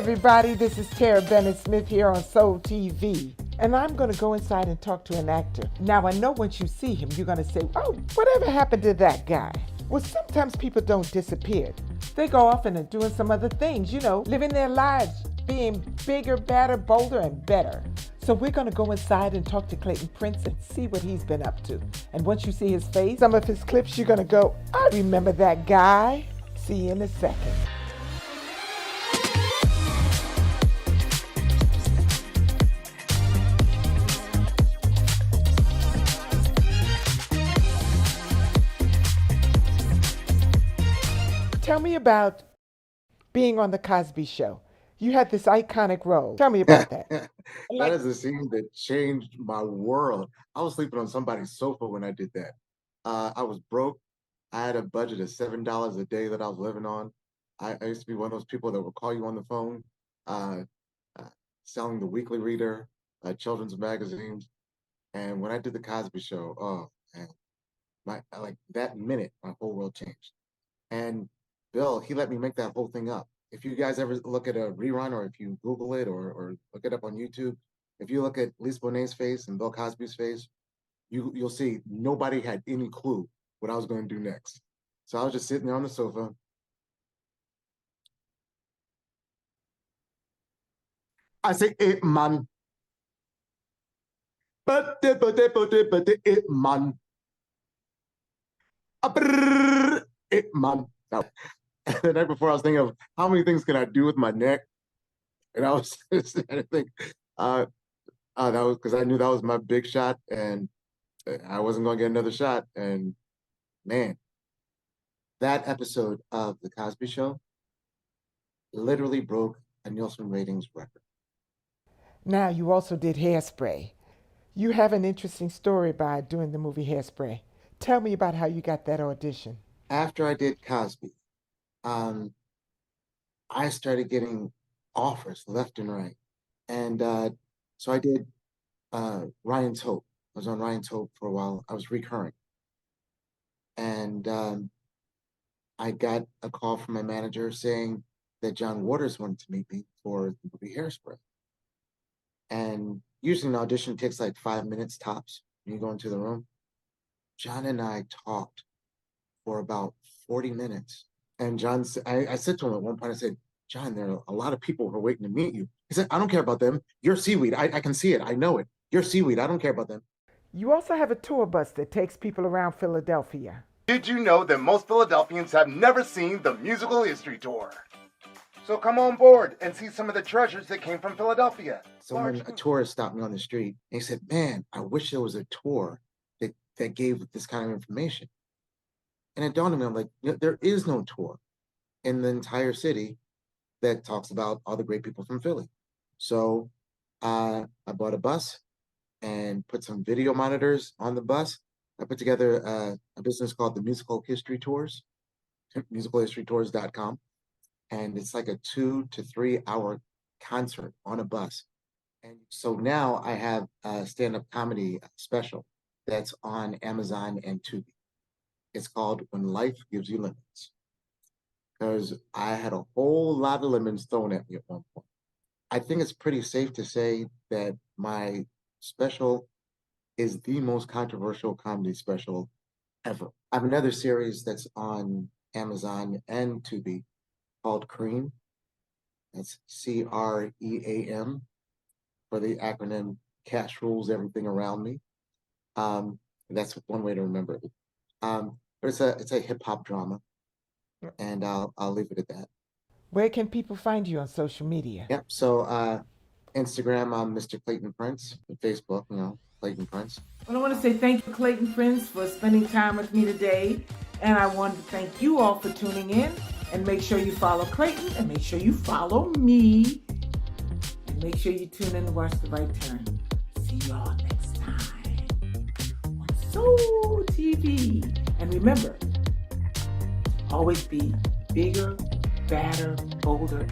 everybody, this is Terrah Bennett-Smith here on Soul TV. And I'm going to go inside and talk to an actor. Now, I know once you see him, you're going to say, oh, whatever happened to that guy? Well, sometimes people don't disappear. They go off and are doing some other things, living their lives, being bigger, badder, bolder, and better. So we're going to go inside and talk to Clayton Prince and see what he's been up to. And once you see his face, some of his clips, you're going to go, I remember that guy. See you in a second. Tell me about being on the Cosby Show. You had this iconic role. Tell me about that. That is a scene that changed my world. I was sleeping on somebody's sofa when I did that. I was broke. I had a budget of $7 a day that I was living on. I used to be one of those people that would call you on the phone, selling the Weekly Reader, children's magazines. And when I did the Cosby Show, oh man, like that minute, my whole world changed. And Bill, he let me make that whole thing up. If you guys ever look at a rerun, or if you Google it, or look it up on YouTube, if you look at Lisa Bonet's face and Bill Cosby's face, you'll see nobody had any clue what I was going to do next. So I was just sitting there on the sofa. I say, it man. It man. It man. The night before, I was thinking of how many things can I do with my neck, and I was trying to think. That was because I knew that was my big shot, and I wasn't going to get another shot. And man, that episode of the Cosby Show literally broke a Nielsen ratings record. Now, you also did Hairspray. You have an interesting story by doing the movie Hairspray. Tell me about how you got that audition. After I did Cosby, I started getting offers left and right. And so I did Ryan's Hope. I was on Ryan's Hope for a while. I was recurring. And I got a call from my manager saying that John Waters wanted to meet me for the movie Hairspray. And usually an audition takes like 5 minutes tops when you go into the room. John and I talked for about 40 minutes. And John, I said to him at one point, I said, John, there are a lot of people who are waiting to meet you. He said, I don't care about them. You're seaweed. I can see it. I know it. You're seaweed. I don't care about them. You also have a tour bus that takes people around Philadelphia. Did you know that most Philadelphians have never seen the musical history tour? So come on board and see some of the treasures that came from Philadelphia. So when a tourist stopped me on the street, and he said, man, I wish there was a tour that gave this kind of information. And it dawned on me, I'm like, there is no tour in the entire city that talks about all the great people from Philly. So I bought a bus and put some video monitors on the bus. I put together a business called the Musical History Tours, musicalhistorytours.com. And it's like a 2 to 3 hour concert on a bus. And so now I have a stand-up comedy special that's on Amazon and Tubi. It's called When Life Gives You Lemons. Because I had a whole lot of lemons thrown at me at one point. I think it's pretty safe to say that my special is the most controversial comedy special ever. I have another series that's on Amazon and Tubi called Cream. That's CREAM for the acronym Cash Rules Everything Around Me. That's one way to remember it. But it's a hip hop drama, and I'll leave it at that. Where can people find you on social media? Yep. So Instagram, I'm Mr. Clayton Prince. Facebook, Clayton Prince. Well, I want to say thank you, Clayton Prince, for spending time with me today. And I want to thank you all for tuning in. And make sure you follow Clayton, and make sure you follow me. And make sure you tune in to watch The Right Turn. See y'all next time on Soul TV. And remember, always be bigger, badder, bolder,